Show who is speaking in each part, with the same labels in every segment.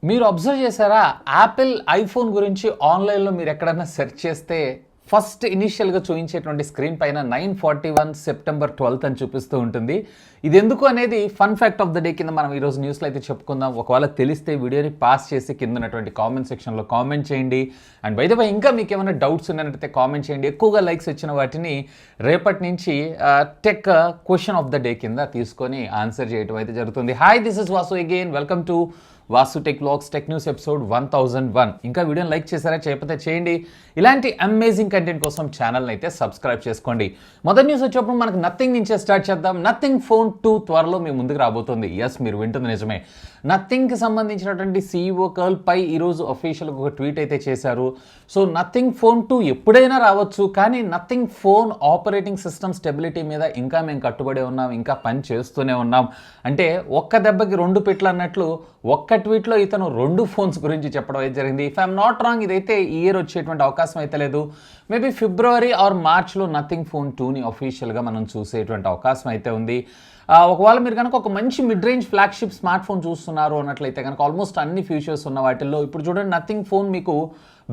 Speaker 1: మీరు అబ్జర్వ్ చేశారా? Apple iPhone గురించి ఆన్లైన్లో మీరు ఎక్కడైనా సెర్చ్ చేస్తే ఫస్ట్ ఇనిషియల్గా చూపించేటువంటి స్క్రీన్ పైన 941 సెప్టెంబర్ 12th అని చూపిస్తూ ఉంటుంది. ఇది ఎందుకు అనేది fun fact of the day కింద మనం ఈరోజు న్యూస్లో అయితే చెప్పుకుందాం. ఒకవేళ తెలిస్తే వీడియోని పాస్ చేసి కింద ఉన్నటువంటి కామెంట్ సెక్షన్లో కామెంట్ చేయండి. అండ్ బై ద వే ఇంకా మీకు ఏమైనా డౌట్స్ ఉన్నట్టయితే కామెంట్ చేయండి. ఎక్కువగా లైక్స్ వచ్చిన వాటిని రేపటి నుంచి tech question of the day కింద తీసుకొని ఆన్సర్ చేయడం అయితే జరుగుతుంది. Hi, this is Vasu again. Welcome to Vasu tech vlogs tech news episode 1001. ఇంకా వీడియోని లైక్ చేశారా? చేయకపోతే చేయండి. ఇలాంటి అమేజింగ్ కంటెంట్ కోసం ఛానల్ని అయితే సబ్స్క్రైబ్ చేసుకోండి. మొదటి న్యూస్ వచ్చేప్పుడు మనకు నథింగ్ నుంచే స్టార్ట్ చేద్దాం. నథింగ్ ఫోన్ 2 త్వరలో మీ ముందుకు రాబోతుంది. ఎస్, మీరు వింటుంది నిజమే. నథింగ్కి సంబంధించినటువంటి CEO కర్ల్ పై ఈరోజు అఫీషియల్గా ఒక ట్వీట్ అయితే చేశారు. సో నథింగ్ ఫోన్ 2 ఎప్పుడైనా రావచ్చు, కానీ nothing phone operating system stability మీద ఇంకా మేము కట్టుబడి ఉన్నాం, ఇంకా పని చేస్తూనే ఉన్నాం. అంటే ఒక్క దెబ్బకి 2 పిట్లు అన్నట్లు ఒక్క ట్వీట్లో ఇతను 2 ఫోన్స్ గురించి చెప్పడం అయితే జరిగింది. ఇఫ్ ఐఎమ్ నాట్ రాంగ్, ఇదైతే ఈ ఇయర్ వచ్చేటువంటి అవకాశం అయితే లేదు. మేబీ ఫిబ్రవరి ఆర్ మార్చ్లో నథింగ్ ఫోన్ 2ని అఫీషియల్గా మనం చూసేటువంటి అవకాశం అయితే ఉంది. ఒకవేళ మీరు కనుక ఒక మంచి mid range flagship smart phone చూస్తున్నారు అన్నట్లయితే కనుక ఆల్మోస్ట్ అన్ని ఫ్యూచర్స్ ఉన్న వాటిల్లో ఇప్పుడు చూడండి నథింగ్ ఫోన్ మీకు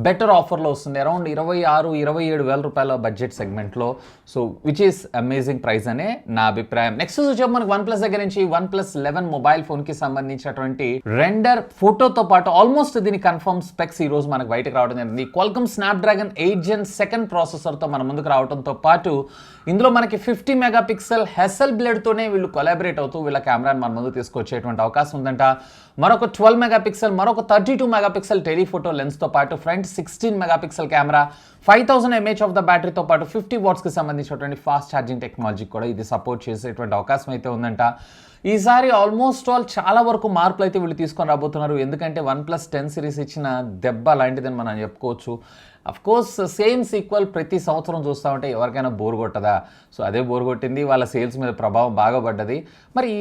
Speaker 1: బెటర్ ఆఫర్లో వస్తుంది. అరౌండ్ 26-27 వేల రూపాయల బడ్జెట్ సెగ్మెంట్లో. So which is amazing price అనే నా అభిప్రాయం. నెక్స్ట్ వచ్చేసి మనకి OnePlus దగ్గర నుంచి OnePlus 11 మొబైల్ ఫోన్కి సంబంధించినటువంటి రెండర్ ఫోటోతో పాటు ఆల్మోస్ట్ దీని కన్ఫర్మ్ స్పెక్స్ ఈ రోజు మనకు బయటకు రావడం జరిగింది. Qualcomm Snapdragon 8 Gen 2nd ప్రాసెసర్తో మన ముందుకు రావడంతో పాటు ఇందులో మనకి 50 మెగాపిక్సెల్ హెసల్ బ్లేడ్తోనే వీళ్ళు కొలాబరేట్ అవుతూ వీళ్ళ కెమెరాని మన ముందు తీసుకొచ్చేటువంటి అవకాశం ఉందంట. మరొక 12 మెగాపిక్సెల్, మరొక 32 మెగాపిక్సెల్ టెలిఫోటో లెన్స్తో పాటు front 16 megapixel camera, 5000 mAh of the బ్యాటరీతో పాటు 50 వాట్స్కి సంబంధించినటువంటి ఫాస్ట్ ఛార్జింగ్ టెక్నాలజీ కూడా ఇది సపోర్ట్ చేసేటువంటి అవకాశం అయితే ఉందంట. ఈసారి ఆల్మోస్ట్ చాలా వరకు మార్పులు అయితే వీళ్ళు తీసుకొని రాబోతున్నారు. ఎందుకంటే OnePlus 10 సిరీస్ ఇచ్చిన దెబ్బ లాంటిదని మనం చెప్పుకోవచ్చు. అఫ్కోర్స్ సేమ్ సీక్వెల్ ప్రతి సంవత్సరం చూస్తూ ఉంటే ఎవరికైనా బోర్ కొట్టదా? సో అదే బోర్ కొట్టింది, వాళ్ళ సేల్స్ మీద ప్రభావం బాగా పడ్డది. మరి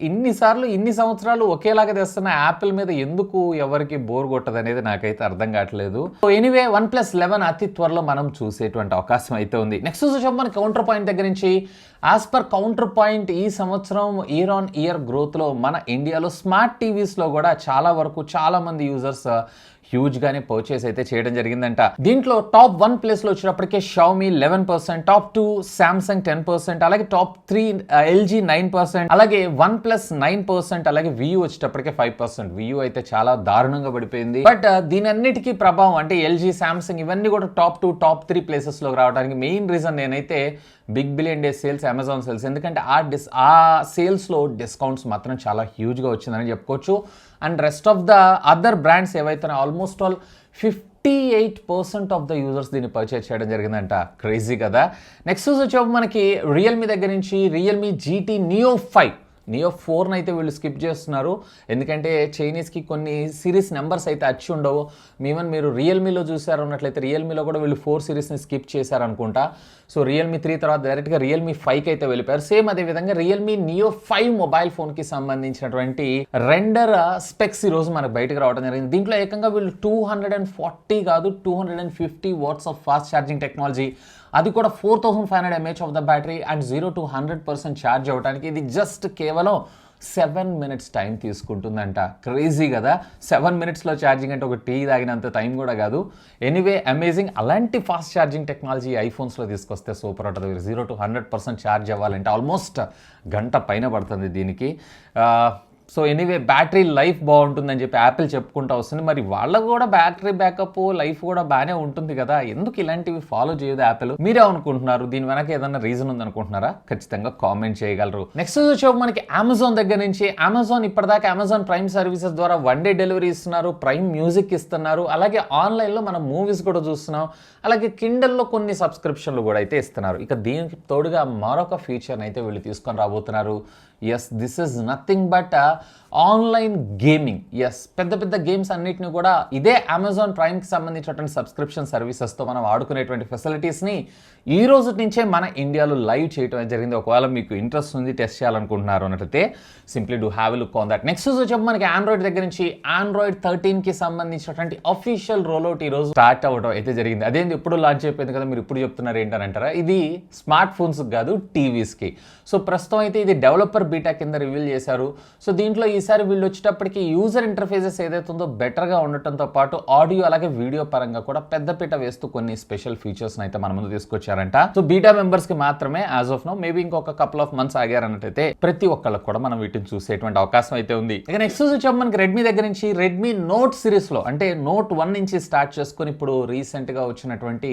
Speaker 1: ఇన్ని సంవత్సరాలు ఒకేలాగా తెస్తున్న యాపిల్ మీద ఎందుకు ఎవరికి బోర్ కొట్టదు అనేది నాకైతే అర్థం కావట్లేదు. సో ఎనీవే OnePlus 11 అతి త్వరలో మనం చూసేటువంటి అవకాశం అయితే ఉంది. నెక్స్ట్ చూసాం మన కౌంటర్ పాయింట్ దగ్గర నుంచి. యాజ్ పర్ కౌంటర్ పాయింట్ ఈ సంవత్సరం ఇయర్ ఆన్ ఇయర్ గ్రోత్లో మన ఇండియాలో స్మార్ట్ టీవీస్లో కూడా చాలా వరకు చాలా మంది యూజర్స్ హ్యూజ్గానే పర్చేస్ అయితే చేయడం జరిగిందంట. దీంట్లో టాప్ 1 ప్లేస్లో వచ్చినప్పటికే Xiaomi 11%, టాప్ 2 Samsung 10%, అలాగే టాప్ 3 LG 9%, అలాగే OnePlus 9%, అలాగే Vivo వచ్చేటప్పటికే 5%. Vivo అయితే చాలా దారుణంగా పడిపోయింది. బట్ దీని అన్నిటికీ ప్రభావం అంటే LG, Samsung ఇవన్నీ కూడా టాప్ 2, టాప్ 3 ప్లేసెస్లోకి రావడానికి మెయిన్ రీజన్ నేనైతే big billion day sales, Amazon sales. ఎందుకంటే ఆ సేల్స్లో డిస్కౌంట్స్ మాత్రం చాలా హ్యూజ్గా వచ్చిందని చెప్పుకోవచ్చు. And rest of the other brands ఏవైతే almost all 58% of the users దీన్ని పర్చేస్ చేయడం జరిగిందంట. క్రేజీ కదా. నెక్స్ట్ వచ్చేప్పుడు మనకి రియల్మీ దగ్గర నుంచి Realme GT Neo 4 అయితే వీళ్ళు స్కిప్ చేస్తున్నారు. ఎందుకంటే చైనీస్కి కొన్ని సిరీస్ నెంబర్స్ అయితే వచ్చి ఉండవు. మీరు రియల్మీలో చూసారు అన్నట్లయితే రియల్మీలో కూడా వీళ్ళు 4 సిరీస్ని స్కిప్ చేశారనుకుంటా. సో Realme 3 తర్వాత డైరెక్ట్గా Realme 5కి అయితే వెళ్ళిపోయారు. సేమ్ అదేవిధంగా Realme Neo 5 మొబైల్ ఫోన్కి సంబంధించినటువంటి రెండర్ స్పెక్స్ ఈరోజు మనకు బయటకు రావడం జరిగింది. దీంట్లో ఏకంగా వీళ్ళు 240 కాదు 250 watts of fast charging technology, అది కూడా 4500 mAh of the battery and 0 to 100% charge అవ్వడానికి ఇది జస్ట్ కేవలం 7 minutes టైం తీసుకుంటుందంట. క్రేజీ కదా. 7 minutesలో ఛార్జింగ్ అంటే ఒక టీ తాగినంత టైం కూడా కాదు. Anyway amazing. అలాంటి ఫాస్ట్ ఛార్జింగ్ టెక్నాలజీ ఐఫోన్స్లో తీసుకొస్తే సూపర్ ఉంటుంది. 0 to 100% ఛార్జ్ అవ్వాలంటే ఆల్మోస్ట్ గంట పైన పడుతుంది దీనికి. సో ఎనీవే బ్యాటరీ లైఫ్ బాగుంటుందని చెప్పి యాపిల్ చెప్పుకుంటూ వస్తుంది. మరి వాళ్ళకు కూడా బ్యాటరీ బ్యాకప్ లైఫ్ కూడా బాగానే ఉంటుంది కదా, ఎందుకు ఇలాంటివి ఫాలో చేయదు యాపిల్? మీరే అనుకుంటున్నారు? దీని వెనక ఏదైనా రీజన్ ఉందనుకుంటున్నారా? ఖచ్చితంగా కామెంట్ చేయగలరు. నెక్స్ట్ వచ్చేప్పుడు మనకి అమెజాన్ దగ్గర నుంచి. అమెజాన్ ఇప్పటిదాకా అమెజాన్ ప్రైమ్ సర్వీసెస్ ద్వారా 1 day డెలివరీ ఇస్తున్నారు, ప్రైమ్ మ్యూజిక్ ఇస్తున్నారు, అలాగే ఆన్లైన్లో మనం మూవీస్ కూడా చూస్తున్నాం, అలాగే కిండల్లో కొన్ని సబ్స్క్రిప్షన్లు కూడా అయితే ఇస్తున్నారు. ఇక దీనికి తోడుగా మరొక ఫీచర్ని అయితే వీళ్ళు తీసుకొని రాబోతున్నారు. Yes, this is nothing but online gaming. Yes, పెద్ద గేమ్స్ అన్నిటిని కూడా ఇదే అమెజాన్ ప్రైమ్కి సంబంధించినటువంటి సబ్స్క్రిప్షన్ సర్వీసెస్తో మనం ఆడుకునేటువంటి ఫెసిలిటీస్ని ఈ రోజు నుంచే మన ఇండియాలో లైవ్ చేయడం జరిగింది. ఒకవేళ మీకు ఇంట్రెస్ట్ ఉంది, టెస్ట్ చేయాలనుకుంటున్నారు అన్నట్లయితే simply do have a look on that. Next వచ్చి మనకి ఆండ్రాయిడ్ దగ్గర నుంచి Android 13కి సంబంధించినటువంటి అఫీషియల్ రోల్అవుట్ ఈ రోజు స్టార్ట్ అవ్వడం అయితే జరిగింది. అదేంటి ఇప్పుడు లాంచ్ అయిపోయింది కదా, మీరు ఇప్పుడు చెప్తున్నారు ఏంటని అంటారా? ఇది స్మార్ట్ ఫోన్స్ కాదు, టీవీస్కి. సో ప్రస్తుతం అయితే ఇది డెవలపర్ సమ్మర్ బీటా కింద రివీల్ చేశారు. సో దీంట్లో ఈసారి వీళ్ళు వచ్చేటప్పటికి యూజర్ ఇంటర్ఫేసెస్ ఏదైతే ఉందో బెటర్గా ఉండటంతో పాటు ఆడియో అలాగే వీడియో పరంగా కూడా పెద్దపీట వేస్తూ కొన్ని స్పెషల్ ఫీచర్స్ అయితే మన ముందు తీసుకొచ్చారంట. సో బీటా మెంబర్స్ కి మాత్రమే యాజ్ ఆఫ్ నౌ, మేబీ ఇంకొక కపుల్ ఆఫ్ మంత్స్ ఆగారన్నట్టయితే ప్రతి ఒక్కళ్ళకి కూడా మనం వీటిని చూసేటువంటి అవకాశం అయితే ఉంది. ఇక నెక్స్ట్ వచ్చాము మనకి రెడ్మీ దగ్గర నుంచి. రెడ్మీ నోట్ సిరీస్ లో అంటే నోట్ 1 నుంచి స్టార్ట్ చేసుకొని ఇప్పుడు రీసెంట్ గా వచ్చినటువంటి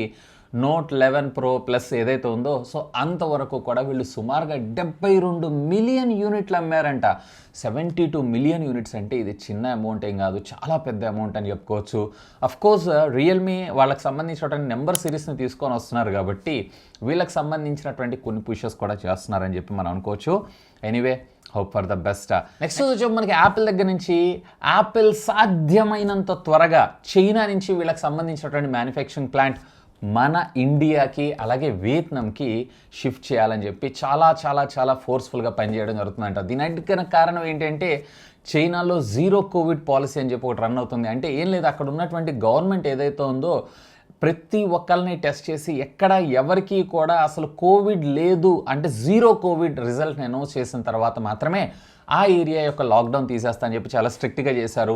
Speaker 1: నోట్ 11 Pro ప్లస్ ఏదైతే ఉందో, సో అంతవరకు కూడా వీళ్ళు సుమారుగా 72 మిలియన్ యూనిట్లు అమ్మారంట. 72 మిలియన్ యూనిట్స్ అంటే ఇది చిన్న అమౌంట్ ఏం కాదు, చాలా పెద్ద అమౌంట్ అని చెప్పుకోవచ్చు. అఫ్కోర్స్ రియల్మీ వాళ్ళకి సంబంధించినటువంటి నెంబర్ సిరీస్ని తీసుకొని వస్తున్నారు కాబట్టి వీళ్ళకి సంబంధించినటువంటి కొన్ని పుషెస్ కూడా చేస్తున్నారని చెప్పి మనం అనుకోవచ్చు. Anyway, hope for the best. Next వచ్చి మనకి యాపిల్ దగ్గర నుంచి. యాపిల్ సాధ్యమైనంత త్వరగా చైనా నుంచి వీళ్ళకి సంబంధించినటువంటి మ్యానుఫ్యాక్చరింగ్ ప్లాంట్ మన ఇండియాకి అలాగే వియత్నాంకి షిఫ్ట్ చేయాలని చెప్పి చాలా చాలా చాలా ఫోర్స్ఫుల్గా పనిచేయడం జరుగుతుందంట. దీనికి కారణం ఏంటంటే చైనాలో జీరో కోవిడ్ పాలసీ అని చెప్పి ఒకటి రన్ అవుతుంది. అంటే ఏం లేదు, అక్కడ ఉన్నటువంటి గవర్నమెంట్ ఏదైతే ఉందో ప్రతి ఒక్కరిని టెస్ట్ చేసి ఎక్కడ ఎవరికి కూడా అసలు కోవిడ్ లేదు అంటే జీరో కోవిడ్ రిజల్ట్ని అనౌన్స్ చేసిన తర్వాత మాత్రమే ఆ ఏరియా యొక్క లాక్డౌన్ తీసేస్తా అని చెప్పి చాలా స్ట్రిక్ట్గా చేశారు.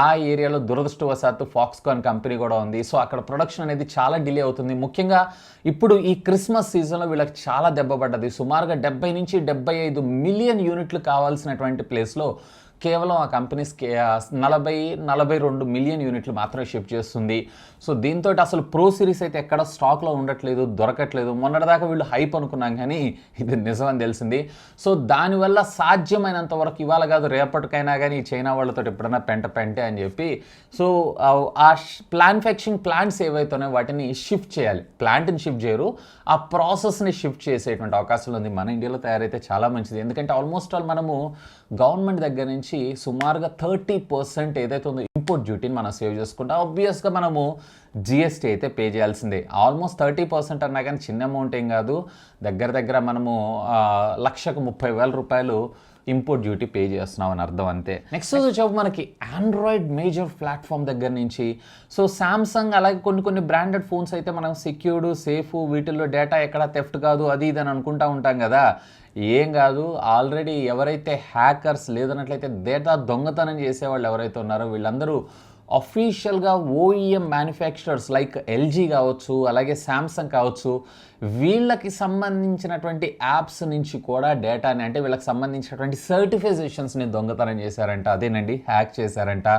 Speaker 1: ఆ ఏరియాలో దురదృష్టవశాత్తు ఫాక్స్కాన్ కంపెనీ కూడా ఉంది. సో అక్కడ ప్రొడక్షన్ అనేది చాలా డిలే అవుతుంది. ముఖ్యంగా ఇప్పుడు ఈ క్రిస్మస్ సీజన్లో వీళ్ళకి చాలా దెబ్బపడ్డది. సుమారుగా 70 నుంచి 75 మిలియన్ యూనిట్లు కావాల్సినటువంటి ప్లేస్లో కేవలం ఆ కంపెనీస్ 40-42 మిలియన్ యూనిట్లు మాత్రమే షిప్ చేస్తుంది. సో దీంతో అసలు ప్రో సిరీస్ అయితే ఎక్కడ స్టాక్లో ఉండట్లేదు, దొరకట్లేదు. మొన్నటిదాకా వీళ్ళు హైప్ అనుకున్నాం కానీ ఇది నిజమని తెలిసింది. సో దానివల్ల సాధ్యమైనంత వరకు ఇవాళ కాదు రేపటికైనా కానీ చైనా వాళ్ళతో ఎప్పుడైనా పెంటే అని చెప్పి సో ఆ మ్యానుఫ్యాక్చరింగ్ ప్లాంట్స్ ఏవైతున్నాయో వాటిని షిఫ్ట్ చేయాలి. ప్లాంట్ని షిఫ్ట్ చేయరు, ఆ ప్రాసెస్ని షిఫ్ట్ చేసేటువంటి అవకాశం ఉంది. మన ఇండియాలో తయారైతే చాలా మంచిది. ఎందుకంటే ఆల్మోస్ట్ ఆల్ మనము గవర్నమెంట్ దగ్గర నుంచి సుమారుగా 30% ఏదైతే ఉందో ఇంపోర్ట్ డ్యూటీని మనం సేవ్ చేసుకుంటాం. ఆబ్వియస్గా మనము జిఎస్టీ అయితే పే చేయాల్సిందే. ఆల్మోస్ట్ 30% అన్నా కానీ చిన్న అమౌంట్ ఏం కాదు. దగ్గర మనము 1,30,000 రూపాయలు ఇంపోర్ట్ డ్యూటీ పే చేస్తున్నాం అని అర్థం అంతే. నెక్స్ట్ వచ్చేపు మనకి ఆండ్రాయిడ్ మేజర్ ప్లాట్ఫామ్ దగ్గర నుంచి. సో శాంసంగ్ అలాగే కొన్ని బ్రాండెడ్ ఫోన్స్ అయితే మనం సెక్యూర్డ్, సేఫ్, వీటిల్లో డేటా ఎక్కడ థెఫ్ట్ కాదు అది ఇది అని అనుకుంటా ఉంటాం కదా. ఏం కాదు, ఆల్రెడీ ఎవరైతే హ్యాకర్స్ లేదన్నట్లయితే డేటా దొంగతనం చేసేవాళ్ళు ఎవరైతే ఉన్నారో వీళ్ళందరూ అఫీషియల్గా ఓఈఎం మ్యానుఫ్యాక్చరర్స్ లైక్ ఎల్జీ కావచ్చు అలాగే శాంసంగ్ కావచ్చు వీళ్ళకి సంబంధించినటువంటి యాప్స్ నుంచి కూడా డేటాని అంటే వీళ్ళకి సంబంధించినటువంటి సర్టిఫికేషన్స్ని దొంగతనం చేశారంట. అదేనండి, హ్యాక్ చేశారంట.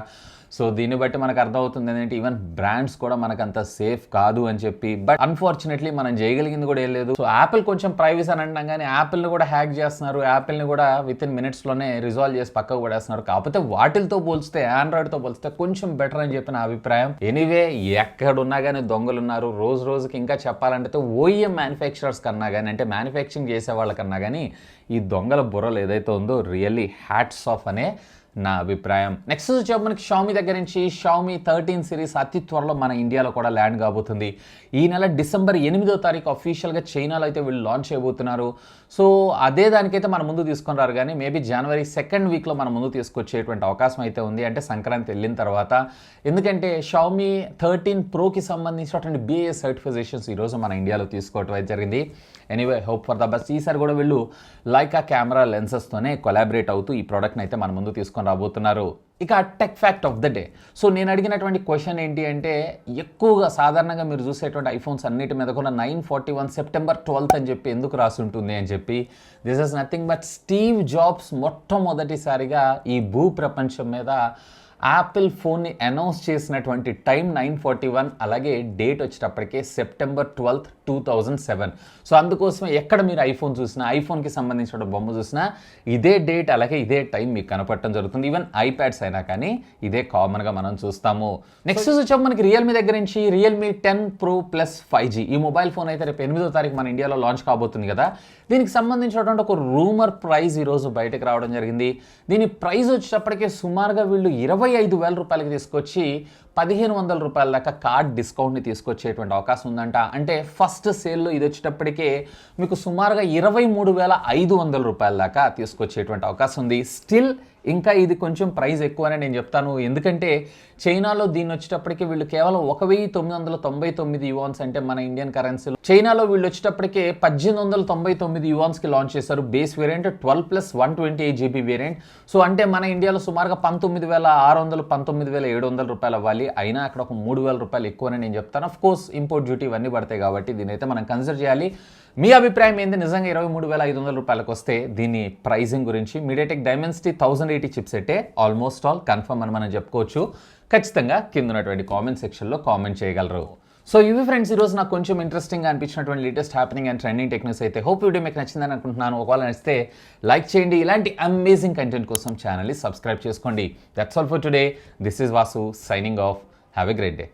Speaker 1: సో దీన్ని బట్టి మనకు అర్థమవుతుంది ఏంటంటే ఈవెన్ బ్రాండ్స్ కూడా మనకు అంత సేఫ్ కాదు అని చెప్పి. బట్ అన్ఫార్చునేట్లీ మనం చేయగలిగింది కూడా ఏం లేదు. సో యాపిల్ కొంచెం ప్రైవసీ అని అంటాం కానీ యాపిల్ని కూడా హ్యాక్ చేస్తున్నారు. యాపిల్ని కూడా వితిన్ మినిట్స్లోనే రిజాల్వ్ చేసి పక్కకు పడేస్తున్నారు. కాకపోతే వాటితో పోల్స్తే ఆండ్రాయిడ్తో పోల్స్తే కొంచెం బెటర్ అని చెప్పి నా అభిప్రాయం. ఎనీవే, ఎక్కడున్నా కానీ దొంగలు ఉన్నారు. రోజుకి ఇంకా చెప్పాలంటే ఓఈఎం మ్యానుఫ్యాక్చరర్స్ కన్నా కానీ అంటే మ్యానుఫ్యాక్చరింగ్ చేసే వాళ్ళకన్నా కానీ ఈ దొంగల బుర్రలు ఏదైతే ఉందో రియల్లీ హ్యాట్స్ ఆఫ్ అనే నా అభిప్రాయం. నెక్స్ట్ వచ్చి మనకి షామీ దగ్గర నుంచి. షామీ 13 సిరీస్ అతి త్వరలో మన ఇండియాలో కూడా ల్యాండ్ కాబోతుంది. ఈ నెల డిసెంబర్ 8వ తారీఖు అఫీషియల్గా చైనాలో అయితే వీళ్ళు లాంచ్ చేయబోతున్నారు. సో అదే దానికైతే మన ముందు తీసుకొని రారు కానీ మేబీ జనవరి 2nd వీక్లో మన ముందు తీసుకొచ్చేటువంటి అవకాశం అయితే ఉంది. అంటే సంక్రాంతి వెళ్ళిన తర్వాత. ఎందుకంటే షామీ 13 ప్రోకి సంబంధించినటువంటి బిఏఎస్ సర్టిఫికేషన్స్ ఈరోజు మన ఇండియాలో తీసుకోవటం అయితే జరిగింది. Anyway, hope for the best. ఈసారి కూడా వీళ్ళు లైకా కెమెరా లెన్సెస్తోనే కొలాబరేట్ అవుతూ ఈ ప్రోడక్ట్ని అయితే మన ముందు తీసుకొని రాబోతున్నారు. ఇక tech fact of the day. So నేను అడిగినటువంటి క్వశ్చన్ ఏంటి అంటే ఎక్కువగా సాధారణంగా మీరు చూసేటువంటి ఐఫోన్స్ అన్నిటి మీద కూడా 941 సెప్టెంబర్ 12th అని చెప్పి ఎందుకు రాసి ఉంటుంది అని చెప్పి. This is nothing but Steve jobs మొట్టమొదటిసారిగా ఈ భూ ప్రపంచం మీద యాపిల్ ఫోన్ని అనౌన్స్ చేసినటువంటి టైం 941, అలాగే డేట్ వచ్చేటప్పటికే సెప్టెంబర్ 12th 2007. సో అందుకోసమే ఎక్కడ మీరు ఐఫోన్ చూసినా ఐఫోన్కి సంబంధించిన బొమ్మ చూసినా ఇదే డేట్ అలాగే ఇదే టైం మీకు కనపడటం జరుగుతుంది. ఈవెన్ ఐప్యాడ్స్ అయినా కానీ ఇదే కామన్గా మనం చూస్తాము. నెక్స్ట్ వచ్చాము మనకి రియల్మీ దగ్గర నుంచి. రియల్మీ 10 Pro Plus 5G ఈ మొబైల్ ఫోన్ అయితే రేపు 8వ తారీఖు మన ఇండియాలో లాంచ్ కాబోతుంది కదా. దీనికి సంబంధించినటువంటి ఒక రూమర్ ప్రైస్ ఈరోజు బయటకు రావడం జరిగింది. దీని ప్రైస్ వచ్చేటప్పటికే సుమారుగా వీళ్ళు 25,000 రూపాయలకి తీసుకొచ్చి రూపాయల దాకా కార్డ్ డిస్కౌంట్ని తీసుకొచ్చేటువంటి అవకాశం ఉందంట. అంటే ఫస్ట్ సేల్లో ఇది వచ్చేటప్పటికే మీకు సుమారుగా రూపాయల దాకా తీసుకొచ్చేటువంటి అవకాశం ఉంది. స్టిల్ ఇంకా ఇది కొంచెం ప్రైస్ ఎక్కువ అని నేను చెప్తాను. ఎందుకంటే చైనాలో దీన్ని వచ్చేటప్పటికి వీళ్ళు కేవలం 1999 యువాన్స్, అంటే మన ఇండియన్ కరెన్సీలో చైనాలో వీళ్ళు వచ్చేటప్పటికే 1899 యువాన్స్కి లాంచ్ చేశారు. Base variant 12+ 128GB variant. So అంటే మన ఇండియాలో సుమారుగా 19,600 19,700 రూపాయలు అవ్వాలి. అయినా అక్కడ ఒక 3,000 రూపాయలు ఎక్కువని నేను చెప్తాను. ఆఫ్ కోర్స్ ఇంపోర్ట్ డ్యూటీ ఇవన్నీ పడతాయి కాబట్టి దీని అయితే మనం కన్సిడర్ చేయాలి. మీ అభిప్రాయం ఏంది? నిజంగా 23,500 రూపాయలకు వస్తే దీని ప్రైజింగ్ గురించి? మీడియాటెక్ డైమెన్సిటీ 1080 చిప్సెట్టే ఆల్మోస్ట్ ఆల్ కన్ఫర్మ్ అని మనం చెప్పుకోవచ్చు. ఖచ్చితంగా కింద ఉన్నటువంటి కామెంట్ సెక్షన్లో కామెంట్ చేయగలరు. సో ఇవి ఫ్రెండ్స్ ఈరోజు నాకు కొంచెం ఇంట్రెస్టింగ్గా అనిపించినటువంటి latest happening and trending techniques అయితే. హోప్ వీడియో మీకు నచ్చిందని అనుకుంటున్నాను. ఒకవేళ నచ్చితే లైక్ చేయండి. ఇలాంటి అమేజింగ్ కంటెంట్ కోసం ఛానల్ని సబ్స్క్రైబ్ చేసుకోండి. That's all for today. This is Vasu signing off. Have a great day.